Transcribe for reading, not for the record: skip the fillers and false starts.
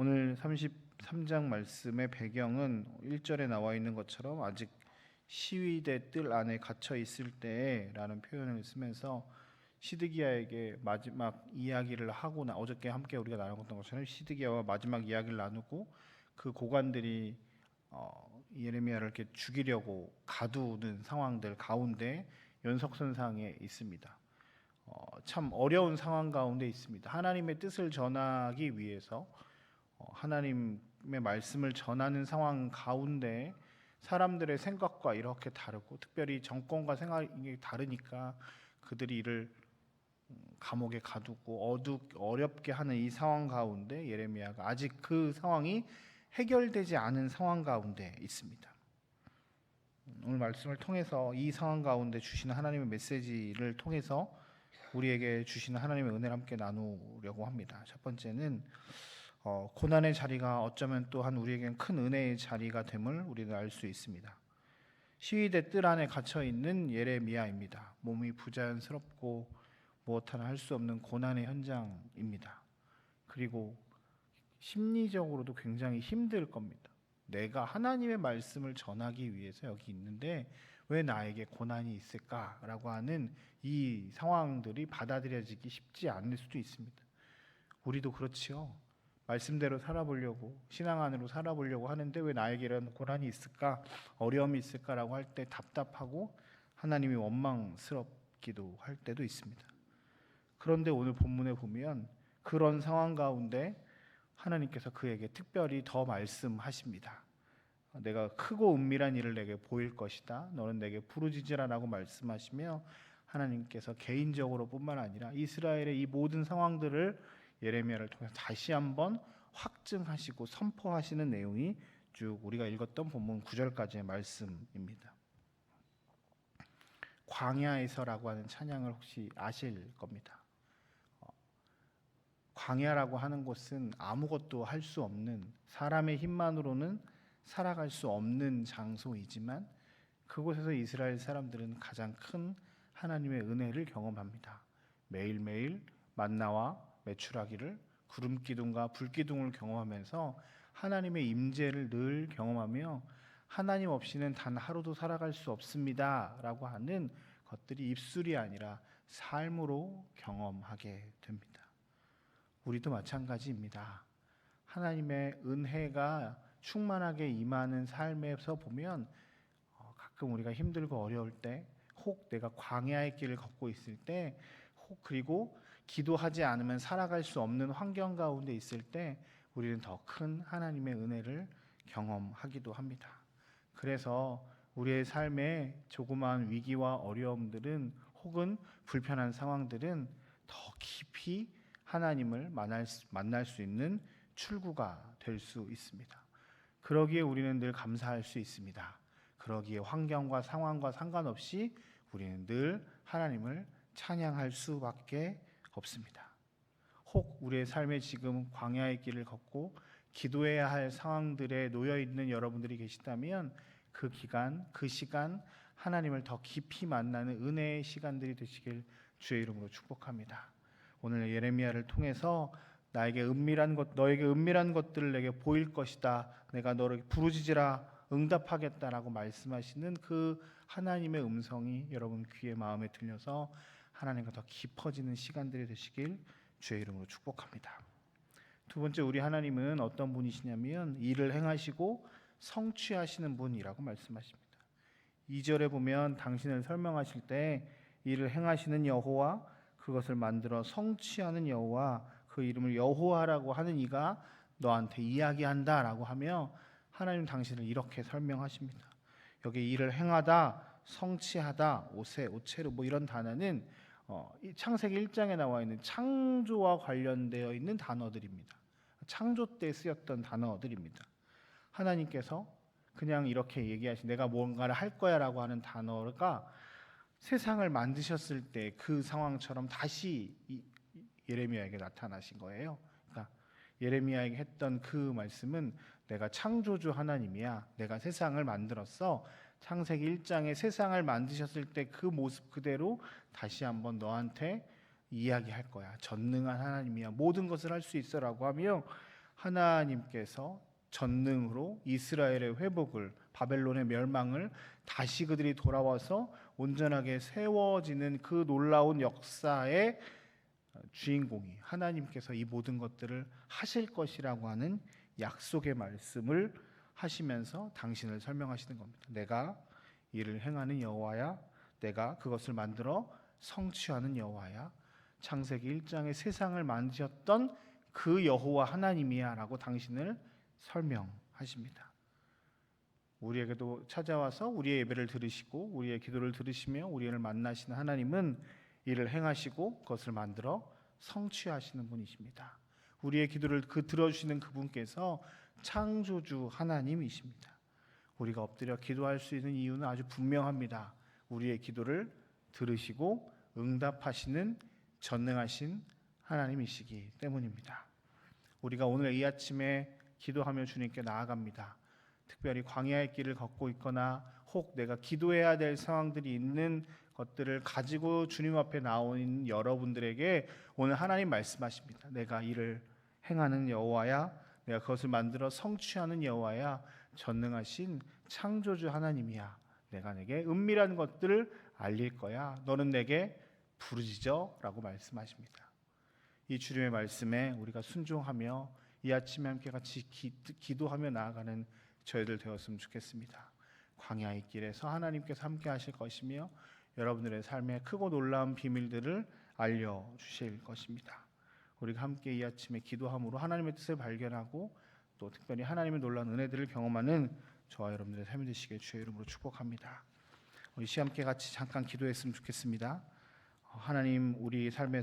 오늘 33장 말씀의 배경은 1절에 나와 있는 것처럼 아직 시위대 뜰 안에 갇혀 있을 때라는 표현을 쓰면서 시드기야에게 마지막 이야기를 하고 어저께 함께 우리가 나눴던 것처럼 시드기야와 마지막 이야기를 나누고 그 고관들이 예레미야를 이렇게 죽이려고 가두는 상황들 가운데 연석선상에 있습니다. 참 어려운 상황 가운데 있습니다. 하나님의 뜻을 전하기 위해서 하나님의 말씀을 전하는 상황 가운데 사람들의 생각과 이렇게 다르고 특별히 정권과 생각이 다르니까 그들이 이를 감옥에 가두고 어렵게 하는 이 상황 가운데 예레미야가 아직 그 상황이 해결되지 않은 상황 가운데 있습니다. 오늘 말씀을 통해서 이 상황 가운데 주시는 하나님의 메시지를 통해서 우리에게 주시는 하나님의 은혜를 함께 나누려고 합니다. 첫 번째는 고난의 자리가 어쩌면 또한 우리에겐 큰 은혜의 자리가 됨을 우리는 알 수 있습니다. 시위대 뜰 안에 갇혀 있는 예레미야입니다. 몸이 부자연스럽고 무엇 하나 할 수 없는 고난의 현장입니다. 그리고 심리적으로도 굉장히 힘들 겁니다. 내가 하나님의 말씀을 전하기 위해서 여기 있는데 왜 나에게 고난이 있을까라고 하는 이 상황들이 받아들여지기 쉽지 않을 수도 있습니다. 우리도 그렇지요. 말씀대로 살아보려고 신앙 안으로 살아보려고 하는데 왜 나에게 이런 고난이 있을까, 어려움이 있을까라고 할 때 답답하고 하나님이 원망스럽기도 할 때도 있습니다. 그런데 오늘 본문에 보면 그런 상황 가운데 하나님께서 그에게 특별히 더 말씀하십니다. 내가 크고 은밀한 일을 내게 보일 것이다. 너는 내게 부르짖으라라고 말씀하시며 하나님께서 개인적으로 뿐만 아니라 이스라엘의 이 모든 상황들을 예레미야를 통해서 다시 한번 확증하시고 선포하시는 내용이 쭉 우리가 읽었던 본문 9절까지의 말씀입니다. 광야에서라고 하는 찬양을 혹시 아실 겁니다. 광야라고 하는 곳은 아무것도 할 수 없는, 사람의 힘만으로는 살아갈 수 없는 장소이지만 그곳에서 이스라엘 사람들은 가장 큰 하나님의 은혜를 경험합니다. 매일매일 만나와 메추라기를, 구름 기둥과 불 기둥을 경험하면서 하나님의 임재를 늘 경험하며 하나님 없이는 단 하루도 살아갈 수 없습니다라고 하는 것들이 입술이 아니라 삶으로 경험하게 됩니다. 우리도 마찬가지입니다. 하나님의 은혜가 충만하게 임하는 삶에서 보면 가끔 우리가 힘들고 어려울 때, 혹 내가 광야의 길을 걷고 있을 때, 혹 그리고 기도하지 않으면 살아갈 수 없는 환경 가운데 있을 때 우리는 더 큰 하나님의 은혜를 경험하기도 합니다. 그래서 우리의 삶에 조그마한 위기와 어려움들은 혹은 불편한 상황들은 더 깊이 하나님을 만날 수 있는 출구가 될 수 있습니다. 그러기에 우리는 늘 감사할 수 있습니다. 그러기에 환경과 상황과 상관없이 우리는 늘 하나님을 찬양할 수밖에 없습니다. 혹 우리의 삶에 지금 광야의 길을 걷고 기도해야 할 상황들에 놓여 있는 여러분들이 계시다면 그 기간, 그 시간 하나님을 더 깊이 만나는 은혜의 시간들이 되시길 주의 이름으로 축복합니다. 오늘 예레미야를 통해서 너에게 은밀한 것들을 내게 보일 것이다. 내가 너를 부르짖으라 응답하겠다라고 말씀하시는 그 하나님의 음성이 여러분 귀에 마음에 들려서 하나님과 더 깊어지는 시간들이 되시길 주의 이름으로 축복합니다. 두 번째, 우리 하나님은 어떤 분이시냐면 일을 행하시고 성취하시는 분이라고 말씀하십니다. 2절에 보면 당신을 설명하실 때 일을 행하시는 여호와, 그것을 만들어 성취하는 여호와, 그 이름을 여호와라고 하는 이가 너한테 이야기한다라고 하며 하나님 당신을 이렇게 설명하십니다. 여기 일을 행하다, 성취하다, 오체르 이런 단어는 창세기 1장에 나와 있는 창조와 관련되어 있는 단어들입니다. 창조 때 쓰였던 단어들입니다. 하나님께서 그냥 이렇게 얘기하신 내가 뭔가를 할 거야라고 하는 단어가 세상을 만드셨을 때 그 상황처럼 다시 예레미야에게 나타나신 거예요. 그러니까 예레미야에게 했던 그 말씀은 내가 창조주 하나님이야. 내가 세상을 만들었어. 창세기 1장에 세상을 만드셨을 때 그 모습 그대로 다시 한번 너한테 이야기할 거야. 전능한 하나님이야. 모든 것을 할 수 있어라고 하며 하나님께서 전능으로 이스라엘의 회복을, 바벨론의 멸망을 다시 그들이 돌아와서 온전하게 세워지는 그 놀라운 역사의 주인공이 하나님께서 이 모든 것들을 하실 것이라고 하는 약속의 말씀을 하시면서 당신을 설명하시는 겁니다. 내가 이를 행하는 여호와야, 내가 그것을 만들어 성취하는 여호와야, 창세기 1장에 세상을 만드셨던 그 여호와 하나님이야 라고 당신을 설명하십니다. 우리에게도 찾아와서 우리의 예배를 들으시고 우리의 기도를 들으시며 우리를 만나시는 하나님은 이를 행하시고 그것을 만들어 성취하시는 분이십니다. 우리의 기도를 들어주시는 그분께서 창조주 하나님이십니다. 우리가 엎드려 기도할 수 있는 이유는 아주 분명합니다. 우리의 기도를 들으시고 응답하시는 전능하신 하나님이시기 때문입니다. 우리가 오늘 이 아침에 기도하며 주님께 나아갑니다. 특별히 광야의 길을 걷고 있거나 혹 내가 기도해야 될 상황들이 있는 것들을 가지고 주님 앞에 나온 여러분들에게 오늘 하나님 말씀하십니다. 내가 이를 행하는 여호와야, 내가 그것을 만들어 성취하는 여호와야, 전능하신 창조주 하나님이야. 내가 내게 은밀한 것들을 알릴 거야. 너는 내게 부르짖어 라고 말씀하십니다. 이 주님의 말씀에 우리가 순종하며 이 아침에 함께 같이 기도하며 나아가는 저희들 되었으면 좋겠습니다. 광야의 길에서 하나님께서 함께 하실 것이며 여러분들의 삶에 크고 놀라운 비밀들을 알려주실 것입니다. 우리가 함께 이 아침에 기도함으로 하나님의 뜻을 발견하고 또 특별히 하나님의 놀라운 은혜들을 경험하는 저와 여러분들의 삶이 되시길 주의 이름으로 축복합니다. 우리 함께 같이 잠깐 기도했으면 좋겠습니다. 하나님, 우리 삶에서